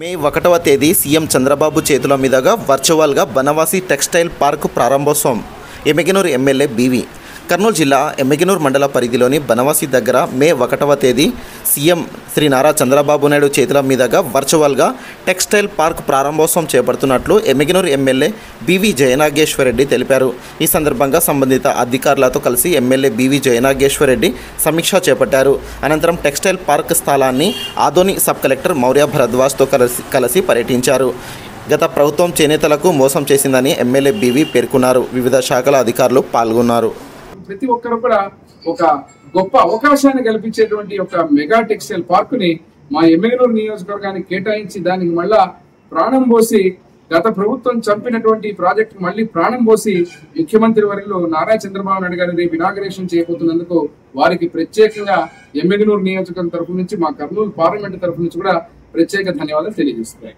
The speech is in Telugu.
మే 1వ తేదీ సీఎం చంద్రబాబు చేతుల మీదుగా వర్చువల్గా బనవాసి టెక్స్టైల్ పార్క్ ప్రారంభోత్సవం. Emmiganur MLA BV. కర్నూలు జిల్లా ఎమ్మిగనూరు మండల పరిధిలోని బనవాసి దగ్గర మే 1వ తేదీ సీఎం శ్రీ నారా చంద్రబాబు నాయుడు చేతుల మీదుగా వర్చువల్గా టెక్స్టైల్ పార్క్ ప్రారంభోత్సవం చేపడుతున్నట్లు ఎమ్మిగనూరు ఎమ్మెల్యే బీవీ జయనాగేశ్వరరెడ్డి తెలిపారు. ఈ సందర్భంగా సంబంధిత అధికారులతో కలిసి ఎమ్మెల్యే బీవీ జయనాగేశ్వరరెడ్డి సమీక్ష చేపట్టారు. అనంతరం టెక్స్టైల్ పార్క్ స్థలాన్ని ఆదోని సబ్ కలెక్టర్ మౌర్య భరద్వాజ్తో కలిసి పర్యటించారు. గత ప్రభుత్వం చేనేతలకు మోసం చేసిందని ఎమ్మెల్యే బీవీ పేర్కొన్నారు. వివిధ శాఖల అధికారులు పాల్గొన్నారు. ప్రతి ఒక్కరు కూడా ఒక గొప్ప అవకాశాన్ని కల్పించేటువంటి ఒక మెగా టెక్స్టైల్ పార్కుని మా ఎమ్మిగనూరు నియోజకవర్గానికి కేటాయించి దానికి మళ్ళా ప్రాణం పోసి, గత ప్రభుత్వం చంపినటువంటి ప్రాజెక్టు మళ్ళీ ప్రాణం పోసి ముఖ్యమంత్రి వర్యులు నారా చంద్రబాబు నాయుడు గారి ఇనాగరేషన్ చేయబోతున్నందుకు వారికి ప్రత్యేకంగా ఎమ్మిగనూరు నియోజకవర్గం తరఫు నుంచి, మా కర్నూలు పార్లమెంట్ తరఫు నుంచి కూడా ప్రత్యేక ధన్యవాదాలు తెలియజేస్తున్నాయి.